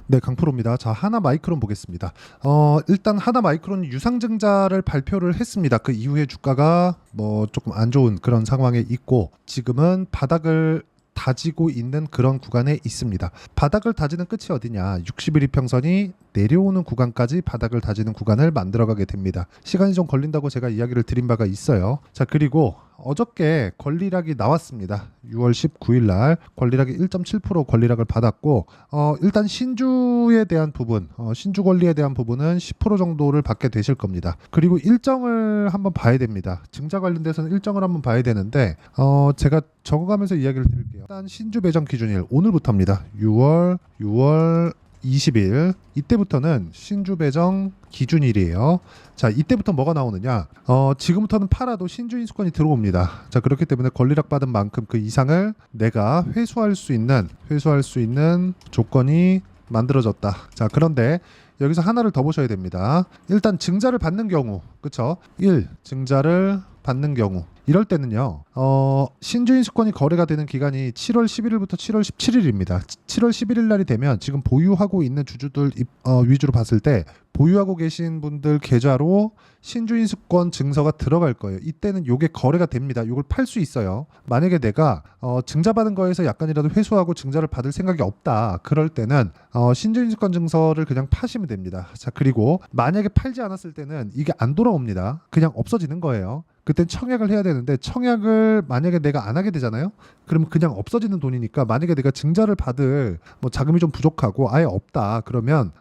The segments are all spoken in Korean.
네, 강프로입니다. 자, 하나마이크론 보겠습니다. 일단 하나마이크론 유상증자를 발표를 했습니다. 그 이후에 주가가 뭐 조금 안 좋은 그런 상황에 있고 지금은 바닥을 다지고 있는 그런 구간에 있습니다. 바닥을 다지는 끝이 어디냐? 60일 이평선이 내려오는 구간까지 바닥을 다지는 구간을 만들어가게 됩니다. 시간이 좀 걸린다고 제가 이야기를 드린 바가 있어요. 자, 그리고 어저께 권리락이 나왔습니다. 6월 19일 날 권리락이 1.7% 권리락을 받았고 일단 신주에 대한 부분, 신주 권리에 대한 부분은 10% 정도를 받게 되실 겁니다. 그리고 일정을 한번 봐야 됩니다. 증자 관련돼서는 일정을 한번 봐야 되는데 제가 적어가면서 이야기를 드릴게요. 일단 신주 배정 기준일 오늘부터입니다. 6월 20일 이때부터는 신주 배정 기준일이에요. 자, 이때부터 뭐가 나오느냐? 지금부터는 팔아도 신주 인수권이 들어옵니다. 자, 그렇기 때문에 권리락 받은 만큼 그 이상을 내가 회수할 수 있는 조건이 만들어졌다. 자, 그런데 여기서 하나를 더 보셔야 됩니다. 일단 증자를 받는 경우, 그쵸? 1. 증자를 받는 경우 이럴 때는요 신주인수권이 거래가 되는 기간이 7월 11일부터 7월 17일입니다 7월 11일 날이 되면 지금 보유하고 있는 주주들 위주로 봤을 때 보유하고 계신 분들 계좌로 신주인수권 증서가 들어갈 거예요. 이때는 요게 거래가 됩니다. 요걸 팔 수 있어요. 만약에 내가 증자받은 거에서 약간이라도 회수하고 증자를 받을 생각이 없다, 그럴 때는 신주인수권 증서를 그냥 파시면 됩니다. 자, 그리고 만약에 팔지 않았을 때는 이게 안 돌아옵니다. 그냥 없어지는 거예요. 그땐 청약을 해야 되는데 청약을 만약에 내가 안 하게 되잖아요. 그러면 그냥 없어지는 돈이니까 만약에 내가 증자를 받을 뭐 자금이 좀 부족하고 아예 없다, 그러면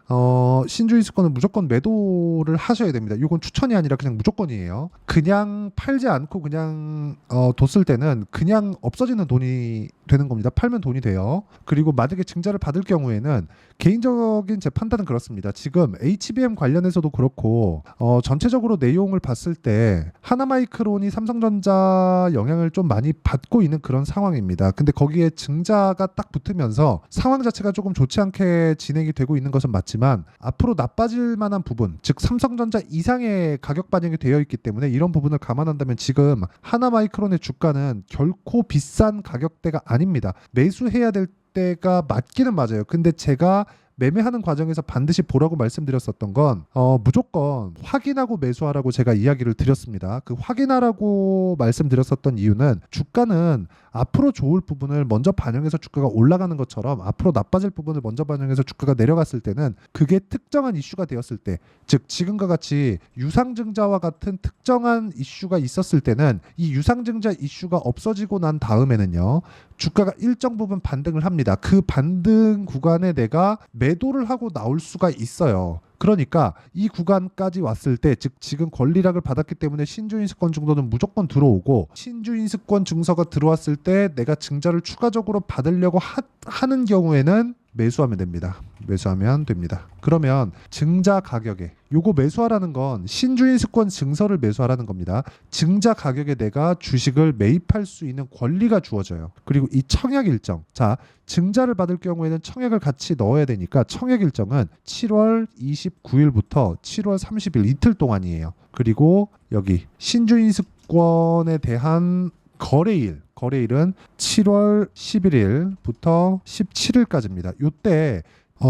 신주인수권은 무조건 매도를 하셔야 됩니다. 이건 추천이 아니라 그냥 무조건이에요. 그냥 팔지 않고 그냥 뒀을 때는 그냥 없어지는 돈이 되는 겁니다. 팔면 돈이 돼요. 그리고 만약에 증자를 받을 경우에는 개인적인 제 판단은 그렇습니다. 지금 HBM 관련해서도 그렇고 전체적으로 내용을 봤을 때 하나마이크론이 삼성전자 영향을 좀 많이 받고 있는 그런 상황입니다. 근데 거기에 증자가 딱 붙으면서 상황 자체가 조금 좋지 않게 진행이 되고 있는 것은 맞지만 앞으로 나빠질 만한 부분, 즉 삼성전자 이상의 가격 반영이 되어 있기 때문에 이런 부분을 감안한다면 지금 하나마이크론의 주가는 결코 비싼 가격대가 아닙니다. 매수해야 될 때가 맞기는 맞아요. 근데 제가 매매하는 과정에서 반드시 보라고 말씀드렸었던 건 무조건 확인하고 매수하라고 제가 이야기를 드렸습니다. 그 확인하라고 말씀드렸었던 이유는 주가는 앞으로 좋을 부분을 먼저 반영해서 주가가 올라가는 것처럼 앞으로 나빠질 부분을 먼저 반영해서 주가가 내려갔을 때는 그게 특정한 이슈가 되었을 때, 즉 지금과 같이 유상증자와 같은 특정한 이슈가 있었을 때는 이 유상증자 이슈가 없어지고 난 다음에는요 주가가 일정 부분 반등을 합니다. 그 반등 구간에 내가 매도를 하고 나올 수가 있어요. 그러니까 이 구간까지 왔을 때, 즉 지금 권리락을 받았기 때문에 신주인수권 정도는 무조건 들어오고, 신주인수권 증서가 들어왔을 때 내가 증자를 추가적으로 받으려고 하는 경우에는 매수하면 됩니다. 매수하면 됩니다. 그러면 증자 가격에, 요거 매수하라는 건 신주인수권 증서를 매수하라는 겁니다. 증자 가격에 내가 주식을 매입할 수 있는 권리가 주어져요. 그리고 이 청약 일정, 자, 증자를 받을 경우에는 청약을 같이 넣어야 되니까 청약 일정은 7월 29일부터 7월 30일 이틀 동안이에요. 그리고 여기 신주인수권에 대한 거래일은 7월 11일부터 17일까지입니다. 요때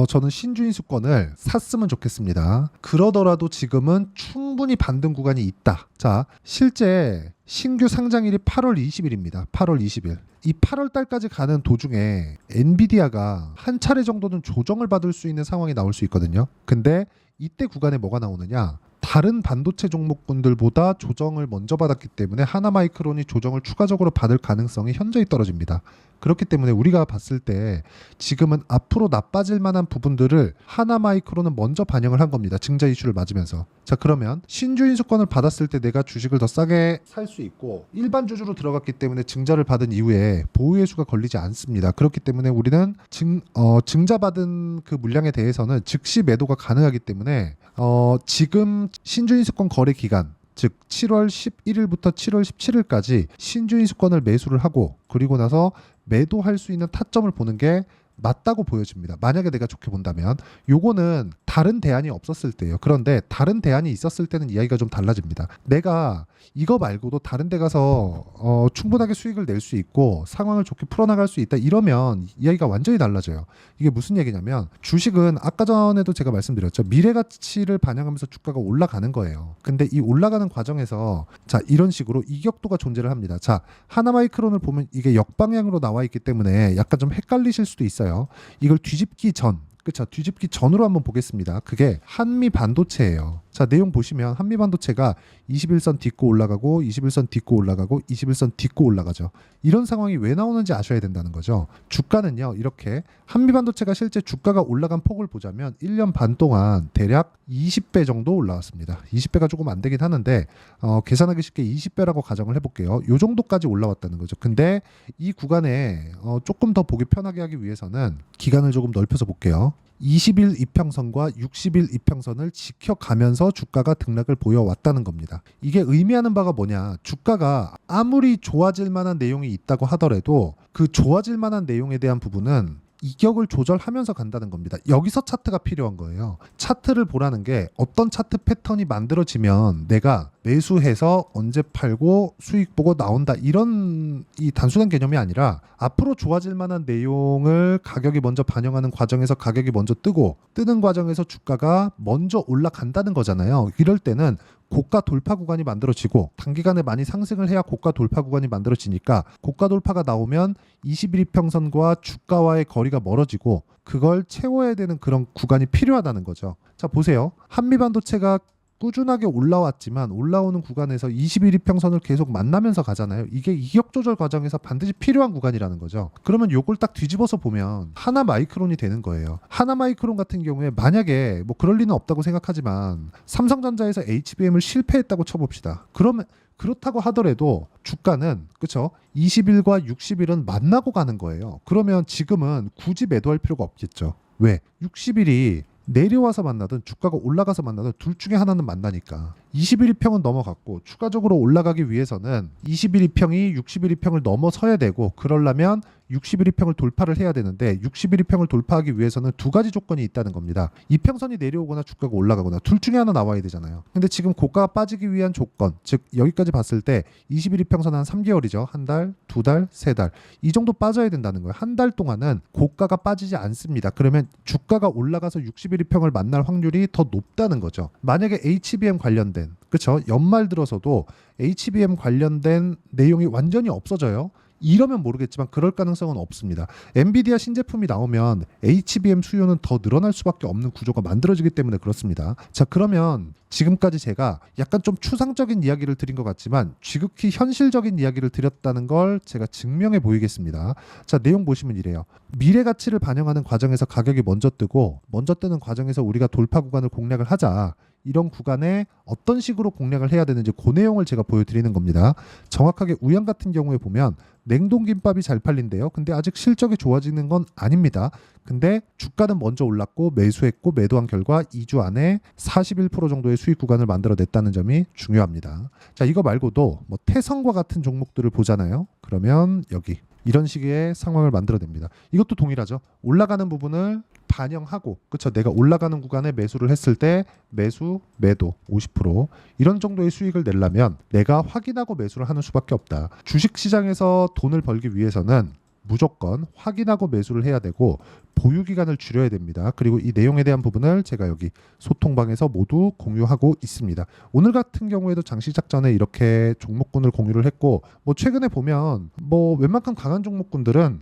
저는 신주인수권을 샀으면 좋겠습니다. 그러더라도 지금은 충분히 반등 구간이 있다. 자, 실제 신규 상장일이 8월 20일입니다. 8월 20일. 이 8월 달까지 가는 도중에 엔비디아가 한 차례 정도는 조정을 받을 수 있는 상황이 나올 수 있거든요. 근데 이때 구간에 뭐가 나오느냐? 다른 반도체 종목군들보다 조정을 먼저 받았기 때문에 하나마이크론이 조정을 추가적으로 받을 가능성이 현저히 떨어집니다. 그렇기 때문에 우리가 봤을 때 지금은 앞으로 나빠질 만한 부분들을 하나마이크론은 먼저 반영을 한 겁니다. 증자 이슈를 맞으면서. 자, 그러면 신주인수권을 받았을 때 내가 주식을 더 싸게 살 수 있고, 일반 주주로 들어갔기 때문에 증자를 받은 이후에 보유회수가 걸리지 않습니다. 그렇기 때문에 우리는 증자받은 그 물량에 대해서는 즉시 매도가 가능하기 때문에 지금 신주인수권 거래 기간, 즉 7월 11일부터 7월 17일까지 신주인수권을 매수를 하고, 그리고 나서 매도할 수 있는 타점을 보는 게 맞다고 보여집니다. 만약에 내가 좋게 본다면 요거는 다른 대안이 없었을 때예요. 그런데 다른 대안이 있었을 때는 이야기가 좀 달라집니다. 내가 이거 말고도 다른 데 가서 충분하게 수익을 낼 수 있고 상황을 좋게 풀어나갈 수 있다 이러면 이야기가 완전히 달라져요. 이게 무슨 얘기냐면 주식은 아까 전에도 제가 말씀드렸죠. 미래 가치를 반영하면서 주가가 올라가는 거예요. 근데 이 올라가는 과정에서 자 이런 식으로 이격도가 존재를 합니다. 자 하나마이크론을 보면 이게 역방향으로 나와 있기 때문에 약간 좀 헷갈리실 수도 있어요. 이걸 뒤집기 전 그쵸. 뒤집기 전으로 한번 보겠습니다. 그게 한미 반도체예요. 자, 내용 보시면 한미 반도체가 21선 딛고 올라가고 21선 딛고 올라가고 21선 딛고 올라가죠. 이런 상황이 왜 나오는지 아셔야 된다는 거죠. 주가는요. 이렇게 한미 반도체가 실제 주가가 올라간 폭을 보자면 1년 반 동안 대략 20배 정도 올라왔습니다. 20배가 조금 안 되긴 하는데 계산하기 쉽게 20배라고 가정을 해볼게요. 요 정도까지 올라왔다는 거죠. 근데 이 구간에 조금 더 보기 편하게 하기 위해서는 기간을 조금 넓혀서 볼게요. 20일 이평선과 60일 이평선을 지켜가면서 주가가 등락을 보여왔다는 겁니다. 이게 의미하는 바가 뭐냐? 주가가 아무리 좋아질 만한 내용이 있다고 하더라도 그 좋아질 만한 내용에 대한 부분은 이격을 조절하면서 간다는 겁니다. 여기서 차트가 필요한 거예요. 차트를 보라는 게 어떤 차트 패턴이 만들어지면 내가 매수해서 언제 팔고 수익 보고 나온다 이런 이 단순한 개념이 아니라 앞으로 좋아질 만한 내용을 가격이 먼저 반영하는 과정에서 가격이 먼저 뜨고 뜨는 과정에서 주가가 먼저 올라간다는 거잖아요. 이럴 때는 고가 돌파 구간이 만들어지고 단기간에 많이 상승을 해야 고가 돌파 구간이 만들어지니까 고가 돌파가 나오면 21평선과 주가와의 거리가 멀어지고 그걸 채워야 되는 그런 구간이 필요하다는 거죠. 자 보세요. 한미반도체가 꾸준하게 올라왔지만 올라오는 구간에서 21이평선을 계속 만나면서 가잖아요. 이게 이격 조절 과정에서 반드시 필요한 구간이라는 거죠. 그러면 요걸 딱 뒤집어서 보면 하나 마이크론이 되는 거예요. 하나 마이크론 같은 경우에 만약에 뭐 그럴 리는 없다고 생각하지만 삼성전자에서 HBM을 실패했다고 쳐봅시다. 그러면 그렇다고 하더라도 주가는 그쵸 20일과 60일은 만나고 가는 거예요. 그러면 지금은 굳이 매도할 필요가 없겠죠. 왜? 60일이 내려와서 만나든 주가가 올라가서 만나든 둘 중에 하나는 만나니까 21이평은 넘어갔고 추가적으로 올라가기 위해서는 21이평이 61이평을 넘어서야 되고 그러려면 61이평을 돌파를 해야 되는데 61이평을 돌파하기 위해서는 두 가지 조건이 있다는 겁니다. 이평선이 내려오거나 주가가 올라가거나 둘 중에 하나 나와야 되잖아요. 근데 지금 고가가 빠지기 위한 조건 즉 여기까지 봤을 때 21이평선 한 3개월이죠. 한 달, 두 달, 세 달 이 정도 빠져야 된다는 거예요. 한 달 동안은 고가가 빠지지 않습니다. 그러면 주가가 올라가서 61이평을 만날 확률이 더 높다는 거죠. 만약에 HBM 관련된 그렇죠. 연말 들어서도 HBM 관련된 내용이 완전히 없어져요. 이러면 모르겠지만 그럴 가능성은 없습니다. 엔비디아 신제품이 나오면 HBM 수요는 더 늘어날 수밖에 없는 구조가 만들어지기 때문에 그렇습니다. 자 그러면 지금까지 제가 약간 좀 추상적인 이야기를 드린 것 같지만 지극히 현실적인 이야기를 드렸다는 걸 제가 증명해 보이겠습니다. 자 내용 보시면 이래요. 미래 가치를 반영하는 과정에서 가격이 먼저 뜨고 먼저 뜨는 과정에서 우리가 돌파 구간을 공략을 하자. 이런 구간에 어떤 식으로 공략을 해야 되는지 그 내용을 제가 보여드리는 겁니다. 정확하게 우양 같은 경우에 보면 냉동김밥이 잘 팔린대요. 근데 아직 실적이 좋아지는 건 아닙니다. 근데 주가는 먼저 올랐고 매수했고 매도한 결과 2주 안에 41% 정도의 수익 구간을 만들어냈다는 점이 중요합니다. 자 이거 말고도 뭐 태성과 같은 종목들을 보잖아요. 그러면 여기 이런 식의 상황을 만들어냅니다. 이것도 동일하죠. 올라가는 부분을 반영하고 그쵸 내가 올라가는 구간에 매수를 했을 때 매수 매도 50% 이런 정도의 수익을 내려면 내가 확인하고 매수를 하는 수밖에 없다. 주식시장에서 돈을 벌기 위해서는 무조건 확인하고 매수를 해야 되고 보유 기간을 줄여야 됩니다. 그리고 이 내용에 대한 부분을 제가 여기 소통방에서 모두 공유하고 있습니다. 오늘 같은 경우에도 장시작 전에 이렇게 종목군을 공유를 했고 뭐 최근에 보면 뭐 웬만큼 강한 종목군들은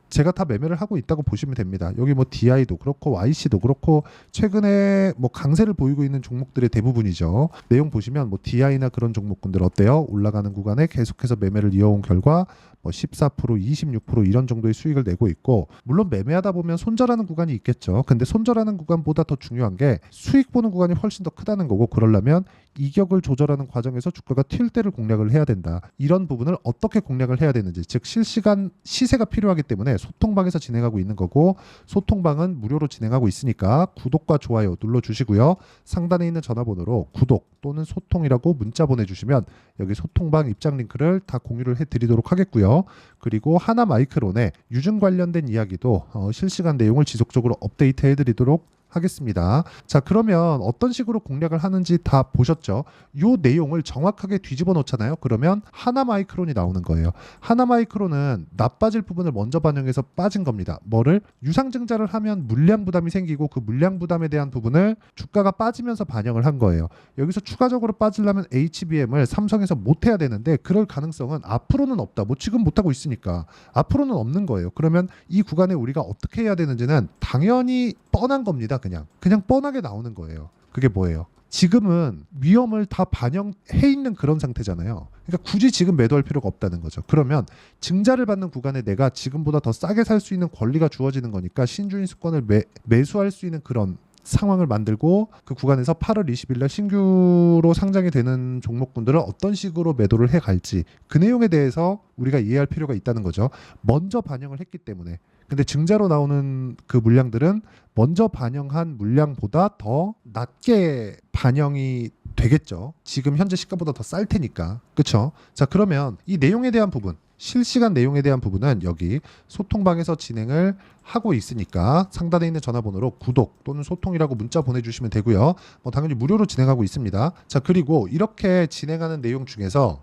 제가 다 매매를 하고 있다고 보시면 됩니다. 여기 뭐 DI도 그렇고 YC도 그렇고 최근에 뭐 강세를 보이고 있는 종목들의 대부분이죠. 내용 보시면 뭐 DI나 그런 종목군들 어때요? 올라가는 구간에 계속해서 매매를 이어온 결과 뭐 14%, 26% 이런 정도의 수익을 내고 있고 물론 매매하다 보면 손절하는 구간이 있겠죠. 근데 손절하는 구간보다 더 중요한 게 수익 보는 구간이 훨씬 더 크다는 거고 그러려면 이격을 조절하는 과정에서 주가가 튈 때를 공략을 해야 된다. 이런 부분을 어떻게 공략을 해야 되는지 즉 실시간 시세가 필요하기 때문에 소통방에서 진행하고 있는 거고 소통방은 무료로 진행하고 있으니까 구독과 좋아요 눌러주시고요. 상단에 있는 전화번호로 구독 또는 소통이라고 문자 보내주시면 여기 소통방 입장 링크를 다 공유를 해드리도록 하겠고요. 그리고 하나 마이크론의 유증 관련된 이야기도 실시간 내용을 지속적으로 업데이트 해드리도록 하겠습니다. 자, 그러면 어떤 식으로 공략을 하는지 다 보셨죠? 요 내용을 정확하게 뒤집어 놓잖아요. 그러면 하나 마이크론이 나오는 거예요. 하나 마이크론은 나빠질 부분을 먼저 반영해서 빠진 겁니다. 뭐를? 유상증자를 하면 물량 부담이 생기고 그 물량 부담에 대한 부분을 주가가 빠지면서 반영을 한 거예요. 여기서 추가적으로 빠지려면 HBM을 삼성에서 못 해야 되는데 그럴 가능성은 앞으로는 없다. 뭐 지금 못 하고 있으니까 앞으로는 없는 거예요. 그러면 이 구간에 우리가 어떻게 해야 되는지는 당연히 뻔한 겁니다. 그냥 뻔하게 나오는 거예요. 그게 뭐예요? 지금은 위험을 다 반영해 있는 그런 상태잖아요. 그러니까 굳이 지금 매도할 필요가 없다는 거죠. 그러면 증자를 받는 구간에 내가 지금보다 더 싸게 살 수 있는 권리가 주어지는 거니까 신주인수권을 매수할 수 있는 그런 상황을 만들고 그 구간에서 8월 20일 날 신규로 상장이 되는 종목군들을 어떤 식으로 매도를 해 갈지 그 내용에 대해서 우리가 이해할 필요가 있다는 거죠. 먼저 반영을 했기 때문에. 근데 증자로 나오는 그 물량들은 먼저 반영한 물량보다 더 낮게 반영이 되겠죠. 지금 현재 시가보다 더 쌀 테니까. 그렇죠? 자, 그러면 이 내용에 대한 부분, 실시간 내용에 대한 부분은 여기 소통방에서 진행을 하고 있으니까 상단에 있는 전화번호로 구독 또는 소통이라고 문자 보내주시면 되고요. 뭐 당연히 무료로 진행하고 있습니다. 자, 그리고 이렇게 진행하는 내용 중에서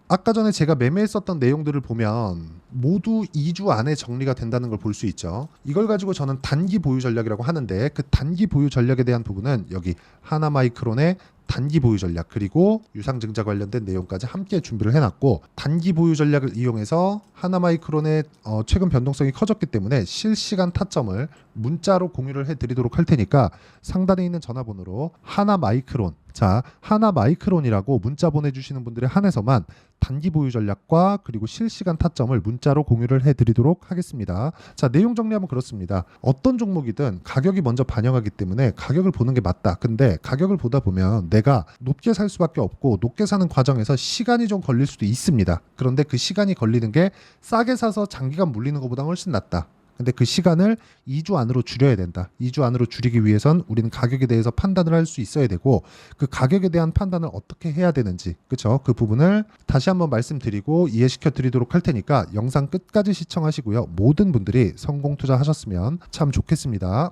아까 전에 제가 매매했었던 내용들을 보면 모두 2주 안에 정리가 된다는 걸 볼 수 있죠. 이걸 가지고 저는 단기 보유 전략이라고 하는데 그 단기 보유 전략에 대한 부분은 여기 하나마이크론의 단기 보유 전략 그리고 유상증자 관련된 내용까지 함께 준비를 해놨고 단기 보유 전략을 이용해서 하나마이크론의 최근 변동성이 커졌기 때문에 실시간 타점을 문자로 공유를 해드리도록 할 테니까 상단에 있는 전화번호로 하나마이크론 자 하나마이크론이라고 문자 보내주시는 분들에 한해서만 단기 보유 전략과 그리고 실시간 타점을 문자로 공유를 해드리도록 하겠습니다. 자, 내용 정리하면 그렇습니다. 어떤 종목이든 가격이 먼저 반영하기 때문에 가격을 보는 게 맞다. 근데 가격을 보다 보면 내가 높게 살 수밖에 없고 높게 사는 과정에서 시간이 좀 걸릴 수도 있습니다. 그런데 그 시간이 걸리는 게 싸게 사서 장기간 물리는 것보다 훨씬 낫다. 근데 그 시간을 2주 안으로 줄여야 된다. 2주 안으로 줄이기 위해선 우리는 가격에 대해서 판단을 할 수 있어야 되고 그 가격에 대한 판단을 어떻게 해야 되는지 그렇죠? 그 부분을 다시 한번 말씀드리고 이해시켜 드리도록 할 테니까 영상 끝까지 시청하시고요. 모든 분들이 성공 투자하셨으면 참 좋겠습니다.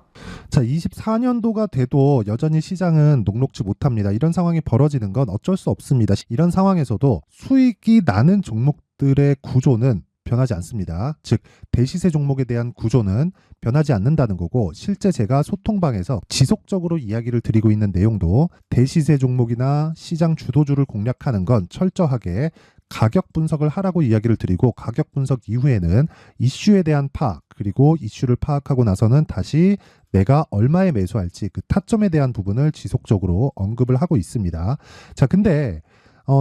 자, 24년도가 돼도 여전히 시장은 녹록지 못합니다. 이런 상황이 벌어지는 건 어쩔 수 없습니다. 이런 상황에서도 수익이 나는 종목들의 구조는 변하지 않습니다. 즉 대시세 종목에 대한 구조는 변하지 않는다는 거고 실제 제가 소통방에서 지속적으로 이야기를 드리고 있는 내용도 대시세 종목이나 시장 주도주를 공략하는 건 철저하게 가격 분석을 하라고 이야기를 드리고 가격 분석 이후에는 이슈에 대한 파악 그리고 이슈를 파악하고 나서는 다시 내가 얼마에 매수할지 그 타점에 대한 부분을 지속적으로 언급을 하고 있습니다. 자, 근데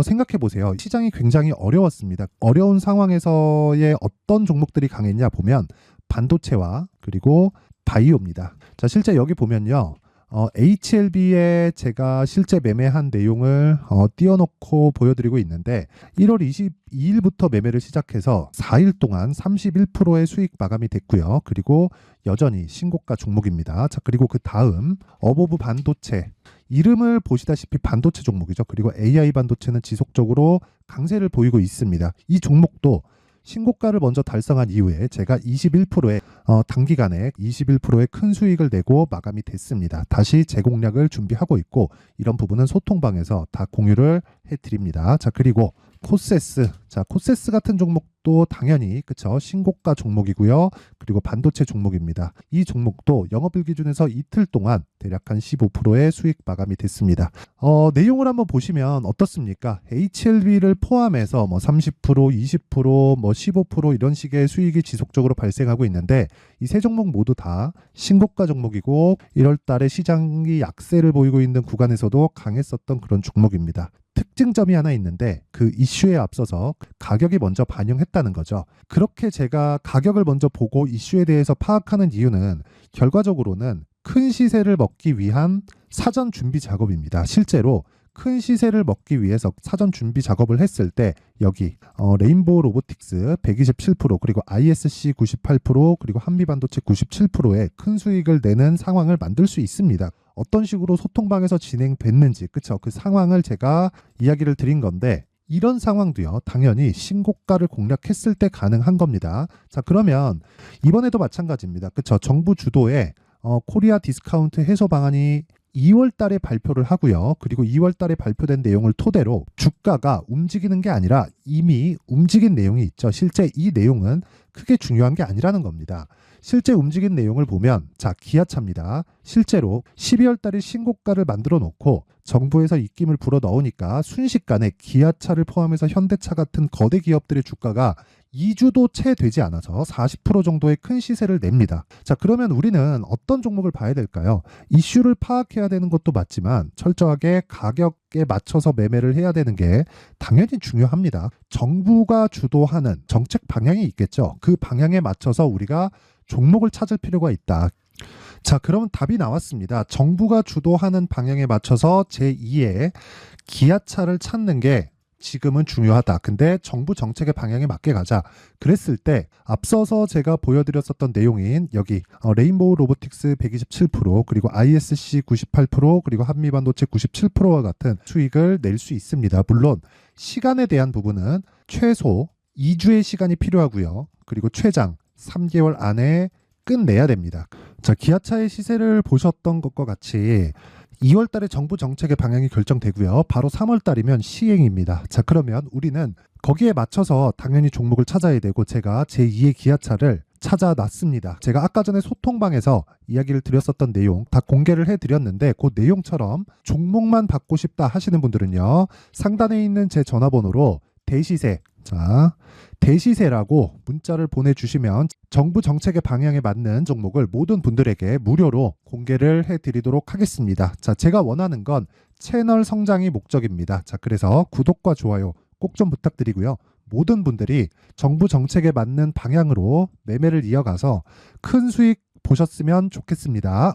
생각해 보세요. 시장이 굉장히 어려웠습니다. 어려운 상황에서의 어떤 종목들이 강했냐 보면 반도체와 그리고 바이오입니다. 자, 실제 여기 보면요. HLB에 제가 실제 매매한 내용을 띄워놓고 보여드리고 있는데 1월 22일부터 매매를 시작해서 4일 동안 31%의 수익 마감이 됐고요. 그리고 여전히 신고가 종목입니다. 자, 그리고 그 다음 어보브 반도체 이름을 보시다시피 반도체 종목이죠. 그리고 AI 반도체는 지속적으로 강세를 보이고 있습니다. 이 종목도 신고가를 먼저 달성한 이후에 제가 21%의 단기간에 21%의 큰 수익을 내고 마감이 됐습니다. 다시 재공략을 준비하고 있고 이런 부분은 소통방에서 다 공유를 해드립니다. 자, 그리고 코세스. 자, 코세스 같은 종목도 당연히 그쵸 신고가 종목이고요. 그리고 반도체 종목입니다. 이 종목도 영업일 기준에서 이틀 동안 대략 한 15%의 수익 마감이 됐습니다. 내용을 한번 보시면 어떻습니까? HLB를 포함해서 뭐 30%, 20%, 뭐 15% 이런 식의 수익이 지속적으로 발생하고 있는데 이 세 종목 모두 다 신고가 종목이고 1월 달에 시장이 약세를 보이고 있는 구간에서도 강했었던 그런 종목입니다. 특징점이 하나 있는데 그 이슈에 앞서서 가격이 먼저 반영했다는 거죠. 그렇게 제가 가격을 먼저 보고 이슈에 대해서 파악하는 이유는 결과적으로는 큰 시세를 먹기 위한 사전 준비 작업입니다. 실제로 큰 시세를 먹기 위해서 사전 준비 작업을 했을 때 여기 레인보우 로보틱스 127% 그리고 ISC 98% 그리고 한미반도체 97%의 큰 수익을 내는 상황을 만들 수 있습니다. 어떤 식으로 소통방에서 진행됐는지 그쵸? 그 상황을 제가 이야기를 드린 건데 이런 상황도요 당연히 신고가를 공략했을 때 가능한 겁니다. 자, 그러면 이번에도 마찬가지입니다. 그쵸? 정부 주도의 코리아 디스카운트 해소 방안이 2월 달에 발표를 하고요. 그리고 2월 달에 발표된 내용을 토대로 주가가 움직이는 게 아니라 이미 움직인 내용이 있죠. 실제 이 내용은 크게 중요한 게 아니라는 겁니다. 실제 움직인 내용을 보면 자, 기아차입니다. 실제로 12월 달에 신고가를 만들어 놓고 정부에서 입김을 불어 넣으니까 순식간에 기아차를 포함해서 현대차 같은 거대 기업들의 주가가 2주도 채 되지 않아서 40% 정도의 큰 시세를 냅니다. 자, 그러면 우리는 어떤 종목을 봐야 될까요? 이슈를 파악해야 되는 것도 맞지만 철저하게 가격에 맞춰서 매매를 해야 되는 게 당연히 중요합니다. 정부가 주도하는 정책 방향이 있겠죠. 그 방향에 맞춰서 우리가 종목을 찾을 필요가 있다. 자, 그러면 답이 나왔습니다. 정부가 주도하는 방향에 맞춰서 제2의 기아차를 찾는 게 지금은 중요하다. 근데 정부 정책의 방향에 맞게 가자. 그랬을 때 앞서서 제가 보여드렸었던 내용인 여기 레인보우 로보틱스 127% 그리고 ISC 98% 그리고 한미반도체 97%와 같은 수익을 낼 수 있습니다. 물론 시간에 대한 부분은 최소 2주의 시간이 필요하고요. 그리고 최장 3개월 안에 끝내야 됩니다. 자, 기아차의 시세를 보셨던 것과 같이 2월 달에 정부 정책의 방향이 결정되고요. 바로 3월 달이면 시행입니다. 자, 그러면 우리는 거기에 맞춰서 당연히 종목을 찾아야 되고 제가 제2의 기아차를 찾아놨습니다. 제가 아까 전에 소통방에서 이야기를 드렸었던 내용 다 공개를 해드렸는데 그 내용처럼 종목만 받고 싶다 하시는 분들은요. 상단에 있는 제 전화번호로 대시세, 자, 대시세라고 문자를 보내주시면 정부 정책의 방향에 맞는 종목을 모든 분들에게 무료로 공개를 해드리도록 하겠습니다. 자, 제가 원하는 건 채널 성장이 목적입니다. 자, 그래서 구독과 좋아요 꼭 좀 부탁드리고요. 모든 분들이 정부 정책에 맞는 방향으로 매매를 이어가서 큰 수익 보셨으면 좋겠습니다.